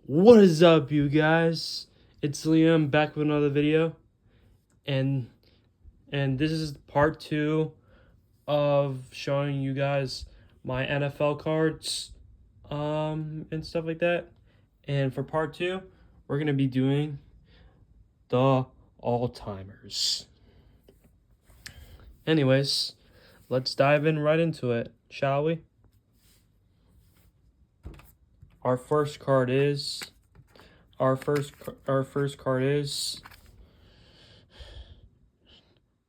What is up, you guys? It's Liam back with another video, and this is part 2 of showing you guys my NFL cards and stuff like that. And for part 2, we're going to be doing the all-timers. Anyways, let's dive in right into it, shall we? Our first card is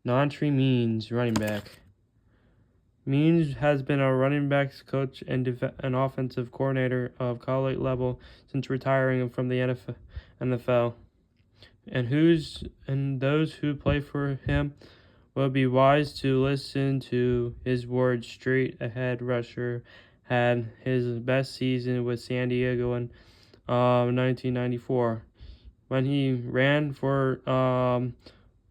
Nantri Means, running back. Means has been a running backs coach and an offensive coordinator of college level since retiring from the NFL. And those who play for him will be wise to listen to his words. Straight ahead rusher had his best season with San Diego in 1994 when he ran for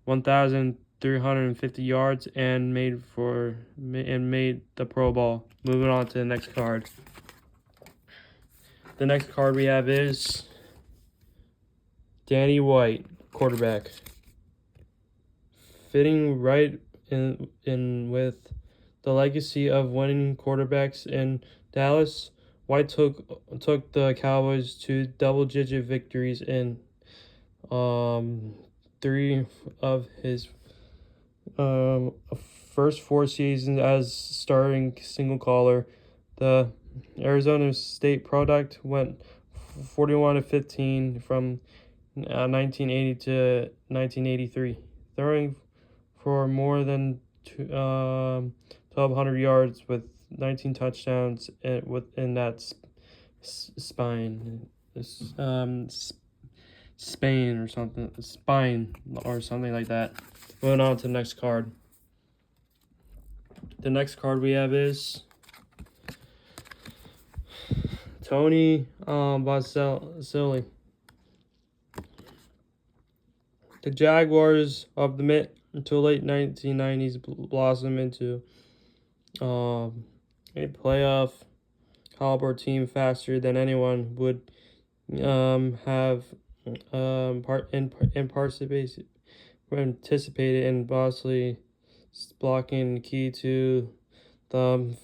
1,350 yards and made the Pro Bowl. Moving on to the next card. The next card we have is Danny White, quarterback. Fitting right in with the legacy of winning quarterbacks in Dallas, White took the Cowboys to double-digit victories in 3 of his first 4 seasons as starting single caller. The Arizona State product went 41-15 from 1980 to 1983, throwing for more than 1,200 yards with 19 touchdowns within that spine or something like that. Moving on to the next card. The next card we have is Tony Boselli. The Jaguars of the mid to late 1990s blossomed into a playoff caliber team faster than anyone would have anticipated, and Bosley blocking key to the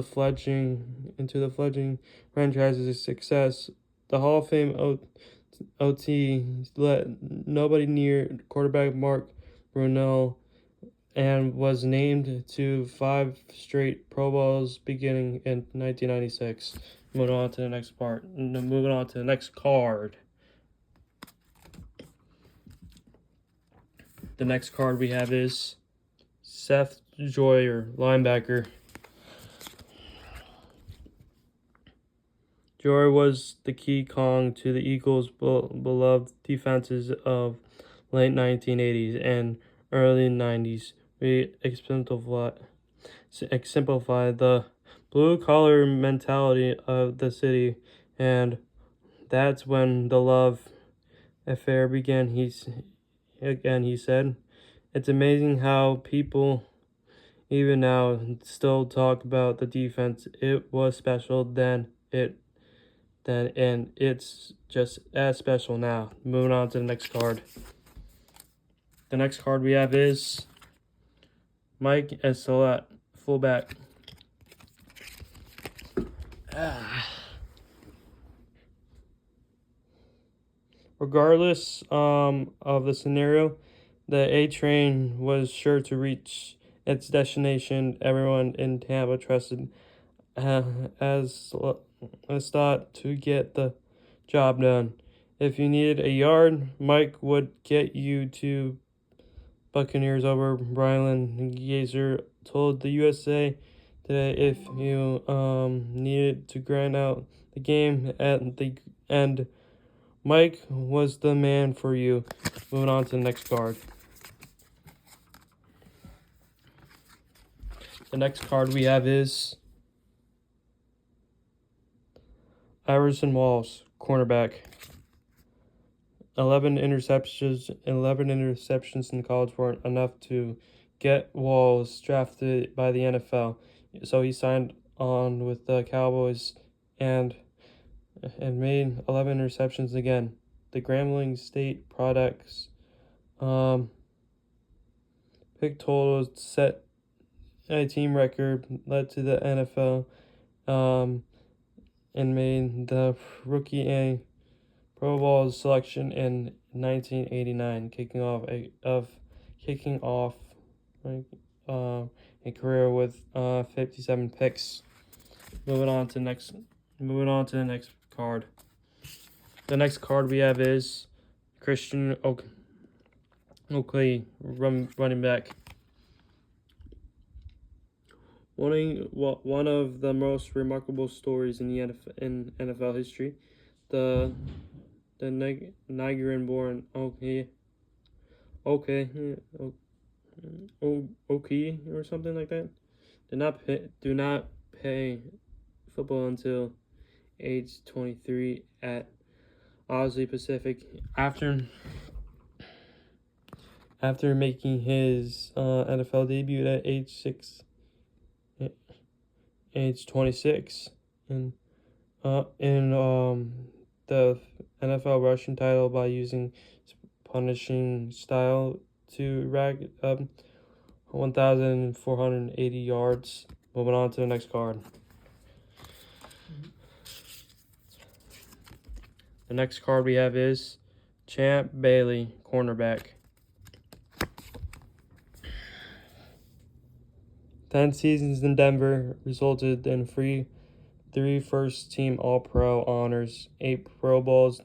fledgling franchise's success. The Hall of Fame OT let nobody near quarterback Mark Brunell, and was named to 5 straight Pro Bowls beginning in 1996. Moving on to the next part. Moving on to the next card. The next card we have is Seth Joyner, linebacker. Joy was the key Kong to the Eagles' beloved defenses of late 1980s and early 90s. We exemplify the blue-collar mentality of the city, and that's when the love affair began. He said, "It's amazing how people, even now, still talk about the defense. It was special then, and it's just as special now." Moving on to the next card. The next card we have is Mike Esolet, fullback. Regardless of the scenario, the A train was sure to reach its destination. Everyone in Tampa trusted as thought to get the job done. If you needed a yard, Mike would get you to Buccaneers over. Brian Gazer told the USA Today, if you needed to grind out the game at the end, Mike was the man for you. Moving on to the next card. The next card we have is Iverson Walls, cornerback. 11 interceptions in college weren't enough to get Walls drafted by the NFL, so he signed on with the Cowboys and and made 11 interceptions again. The Grambling State products pick totals set a team record, led to the NFL, and made the rookie a Pro Bowl selection in 1989, kicking off a career with 57 picks. Moving on to the next card. The next card we have is Christian Oakley, running back. One of the most remarkable stories in NFL history, the Nigerian-born Oakley or something like that, do not play football until age 23 at Owsley Pacific. After making his NFL debut at age 26 in the NFL rushing title by using punishing style to rack up 1,480 yards. Moving on to the next card. The next card we have is Champ Bailey, cornerback. 10 seasons in Denver resulted in three first-team All-Pro honors, 8 Pro Bowls,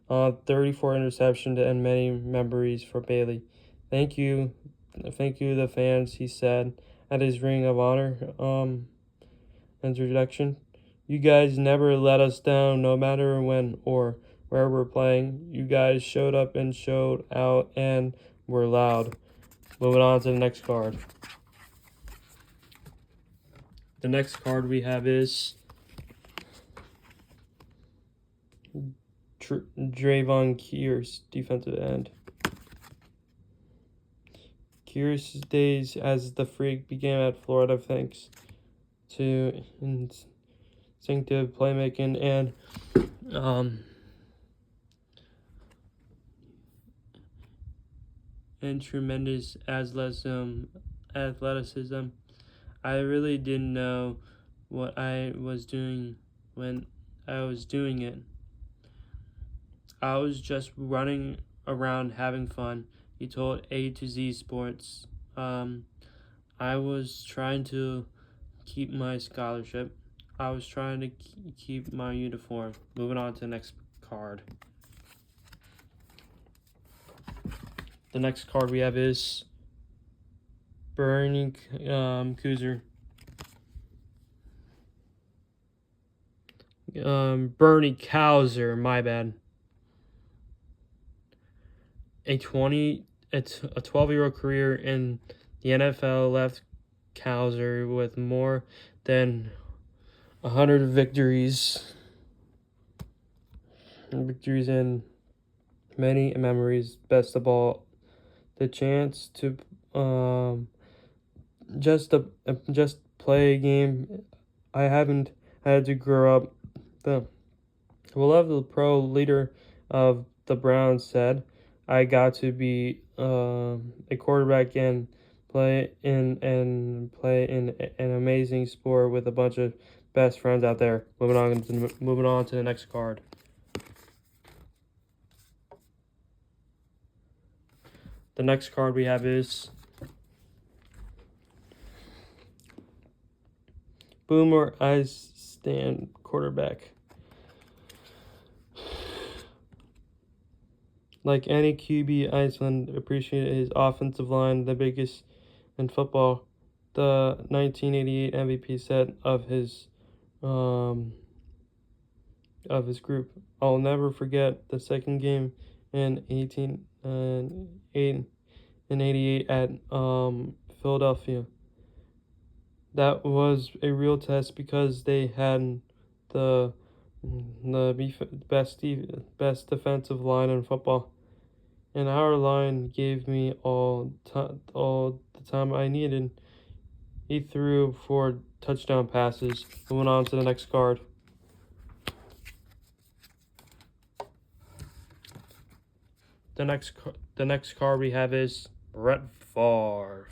34 interceptions, and many memories for Bailey. Thank you, the fans, he said at his Ring of Honor introduction. You guys never let us down, no matter when or where we're playing. You guys showed up and showed out and were loud. Moving on to the next card. The next card we have is Drayvon Kears, defensive end. Kears' days as the Freak began at Florida thanks to instinctive playmaking and tremendous athleticism. I really didn't know what I was doing when I was doing it. I was just running around having fun, he told A to Z Sports. I was trying to keep my scholarship. I was trying to keep my uniform. Moving on to the next card. The next card we have is Bernie Kosar. Bernie Kosar, my bad. A 12-year career in the NFL left Kosar with more than 100 victories and many memories. Best of all, the chance to just play a game I haven't had to grow up. The beloved pro leader of the Browns said, I got to be a quarterback and play in an amazing sport with a bunch of best friends out there. Moving on to the next card. The next card we have is Boomer Esiason, quarterback. Like any QB, Iceland appreciated his offensive line, the biggest in football. The 1988 MVP said of his group, I'll never forget the second game in 88 at Philadelphia. That was a real test because they had the best defensive line in football, and our line gave me all the time I needed. He threw 4 touchdown passes. Moving on to the next card. the next card we have is Brett Favre.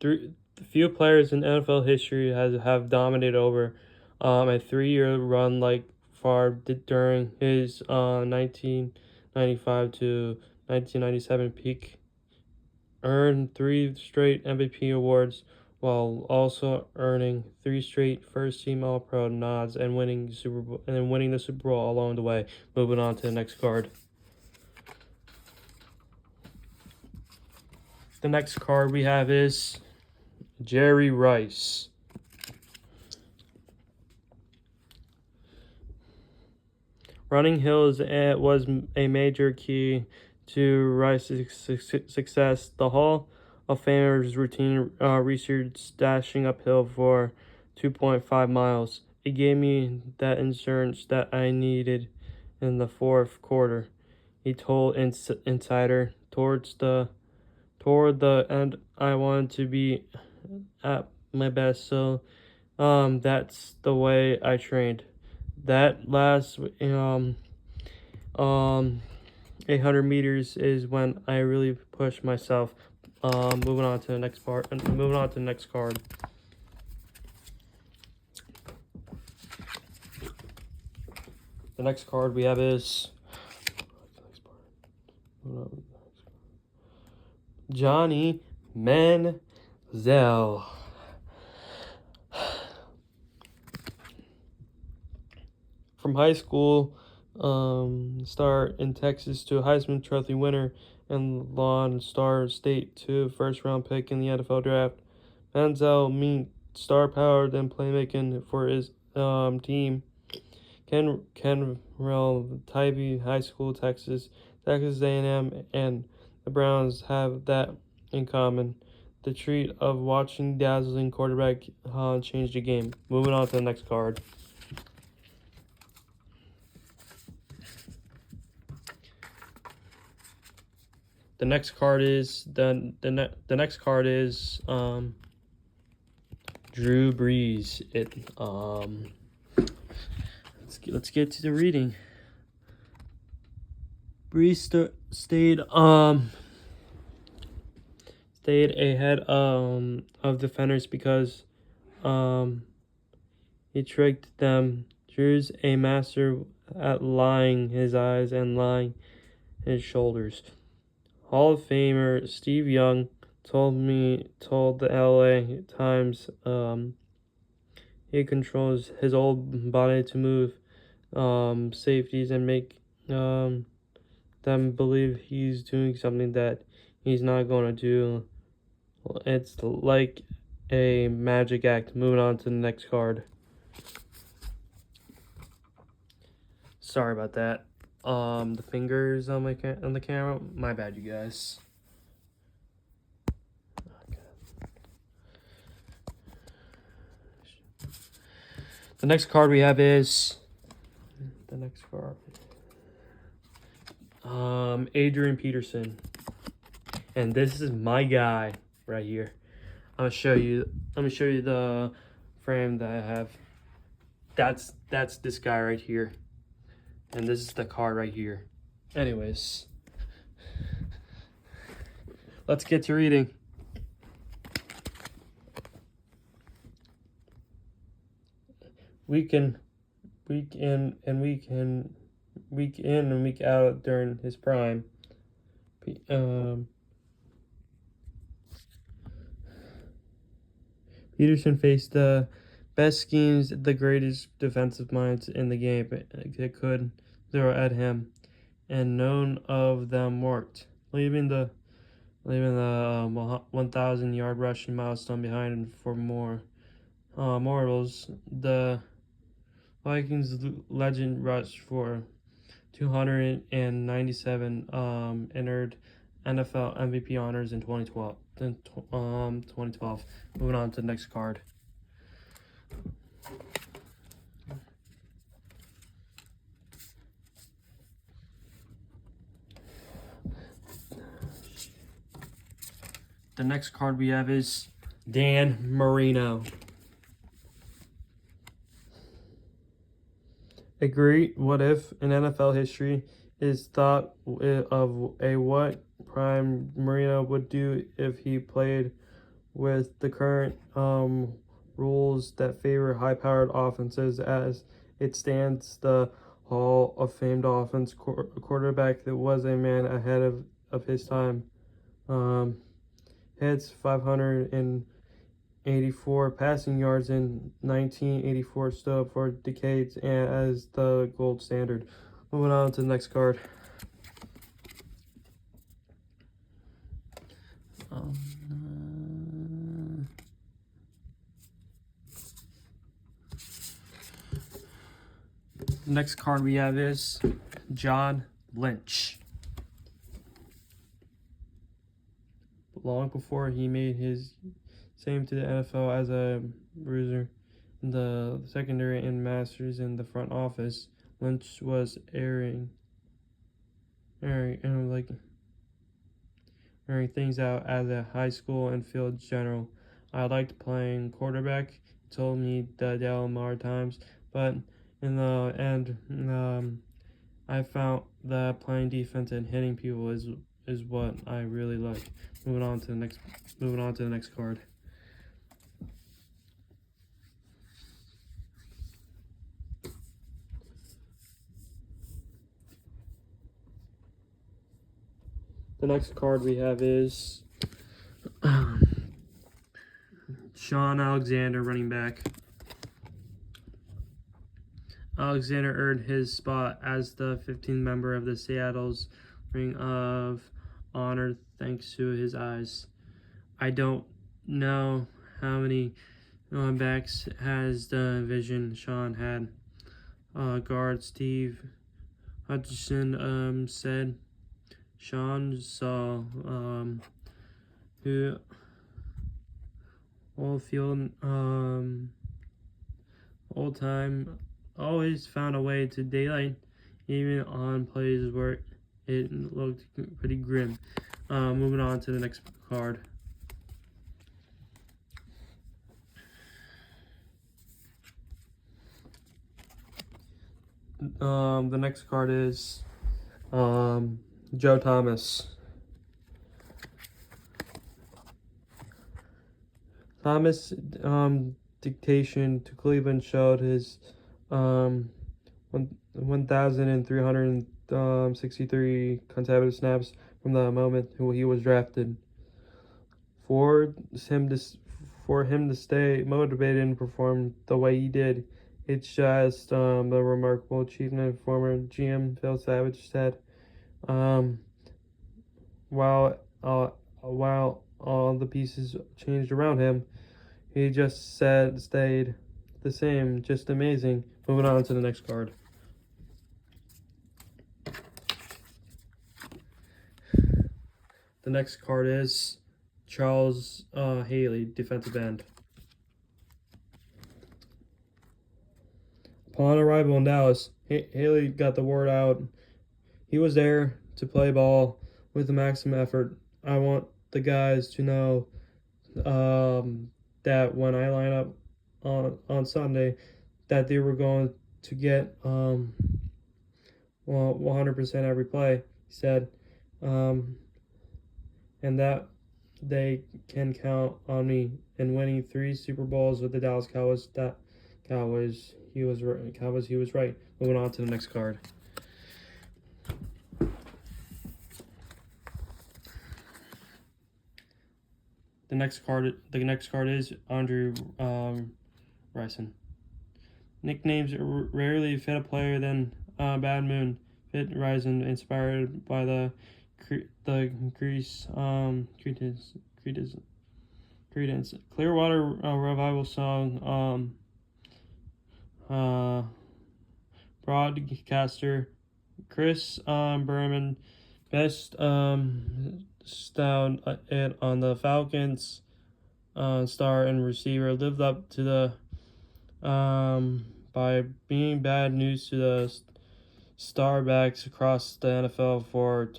The few players in NFL history have dominated over a 3-year run like Favre did during his 1995 to 1997 peak. Earned 3 straight MVP awards while also earning 3 straight first-team All-Pro nods and winning the Super Bowl along the way. Moving on to the next card. The next card we have is Jerry Rice. Running hills was a major key to Rice's success. The Hall of Famers routine research dashing uphill for 2.5 miles. It gave me that insurance that I needed in the fourth quarter, he told Insider. Toward the end, I wanted to be at my best, so that's the way I trained. That last 800 meters is when I really pushed myself. Moving on to the next part. Moving on to the next card. The next card we have is Johnny Manziel. From high school star in Texas to a Heisman Trophy winner and Lone Star State to first-round pick in the NFL draft, Manziel means star-powered and playmaking for his team. Kenrell, Tybee High School, Texas A&M, and the Browns have that in common. The treat of watching dazzling quarterback change the game. Moving on to the next card. The next card is the next card is Drew Brees. Let's get to the reading. Brees stayed ahead of defenders because he tricked them. Drew's a master at lying his eyes and lying his shoulders. Hall of Famer Steve Young told the LA Times he controls his old body to move safeties and make them believe he's doing something that he's not going to do. It's like a magic act. Moving on to the next card. Sorry about that. The fingers on the camera. My bad, you guys. Okay. The next card we have is Adrian Peterson, and this is my guy right here. I'm gonna show you the frame that I have. That's this guy right here. And this is the card right here. Anyways, let's get to reading. Week in and week out during his prime. Peterson faced the best schemes, the greatest defensive minds in the game that could throw at him, and none of them worked, leaving the 1,000-yard rushing milestone behind him for more mortals. The Vikings legend rushed for 297 entered NFL MVP honors in 2012. Moving on to the next card. The next card we have is Dan Marino. A great what if in NFL history is thought of a what Prime Marino would do if he played with the current rules that favor high-powered offenses. As it stands, the Hall of Famed offense quarterback that was a man ahead of his time. Hits 584 passing yards in 1984, stood up for decades as the gold standard. Moving on to the next card. The next card we have is John Lynch. Long before he made his same to the NFL as a bruiser in the secondary and masters in the front office, Lynch was airing things out as a high school and field general. I liked playing quarterback, he told me the Delmar Times, but in the end, I found that playing defense and hitting people is what I really like. Moving on to the next card. The next card we have is Shaun Alexander, running back. Alexander earned his spot as the 15th member of the Seattle's Ring of Honor thanks to his eyes. I don't know how many backs has the vision Shaun had. Guard Steve Hutchinson said Shaun saw who all field all time, always found a way to daylight, even on plays where it looked pretty grim. Moving on to the next card. The next card is Joe Thomas. Thomas' dictation to Cleveland showed his 1,363 consecutive snaps from the moment he was drafted. For him to stay motivated and perform the way he did, it's just a remarkable achievement. Former GM Phil Savage said, while all the pieces changed around him, he just stayed the same. Just amazing. Moving on to the next card. The next card is Charles Haley, defensive end. Upon arrival in Dallas, Haley got the word out. He was there to play ball with the maximum effort. I want the guys to know that when I line up on Sunday, that they were going to get 100% every play, he said, and that they can count on me in winning 3 Super Bowls with the Dallas Cowboys. He was right. Moving on to the next card. The next card is Andrew Rison. Nicknames rarely fit a player than Bad Moon fit Rison, inspired by the Creedence Clearwater Revival song. Broadcaster Chris Berman best styled it on the Falcons. Star and receiver lived up to the by being bad news to the star backs across the NFL for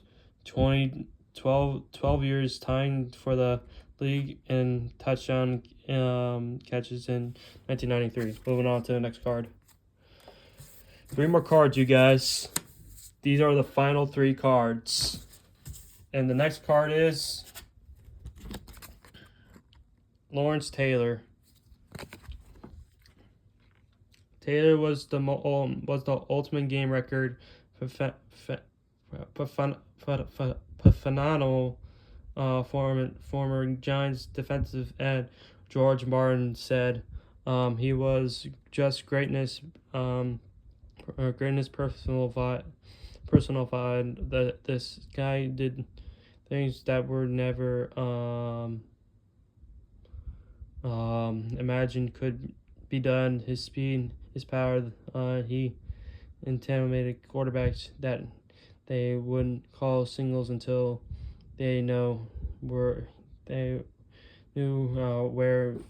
12 years, tying for the league in touchdown catches in 1993. Moving on to the next card. 3 more cards, you guys. These are the final 3 cards. And the next card is Lawrence Taylor. Taylor was the ultimate game record for phenomenal former Giants defensive end George Martin said he was just greatness, greatness personified. That this guy did things that were never imagined could be done. His speed, his power, he intimidated quarterbacks that they wouldn't call singles until they knew where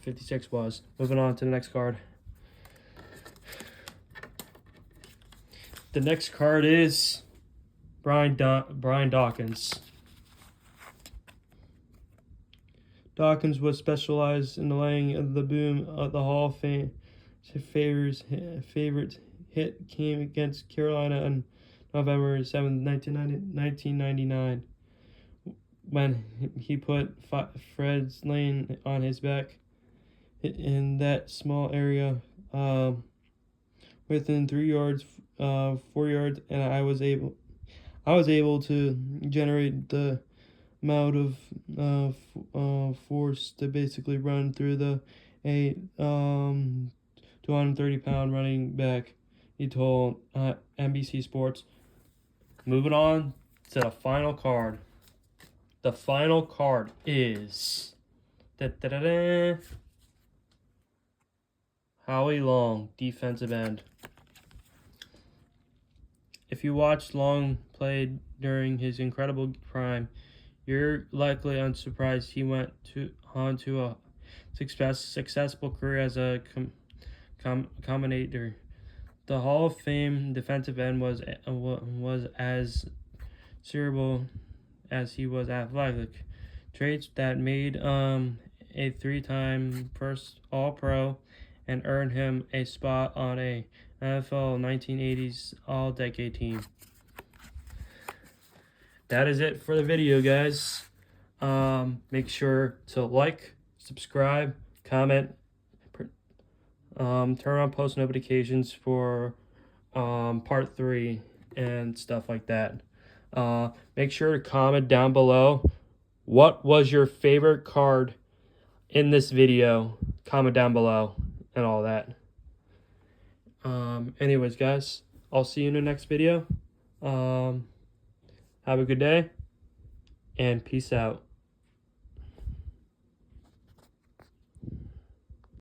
56 was. Moving on to the next card. The next card is Brian Dawkins. Dawkins was specialized in the laying of the boom of the Hall of Fame. His favorite hit came against Carolina on November 7, 1999, when he put Fred's Lane on his back in that small area within 3 yards, 4 yards, and I was able to generate the amount of force to basically run through the 230-pound running back, he told NBC Sports. Moving on to the final card. The final card is Howie Long, defensive end. If you watched Long play during his incredible prime, you're likely unsurprised he went on to a successful career as a commentator. The Hall of Fame defensive end was as cerebral as he was athletic, traits that made a 3-time first All-Pro and earned him a spot on a NFL 1980s All-Decade team. That is it for the video, guys. Make sure to like, subscribe, comment, turn on post notifications for part 3 and stuff like that. Make sure to comment down below what was your favorite card in this video. Comment down below and all that. Anyways, guys, I'll see you in the next video. Have a good day and peace out.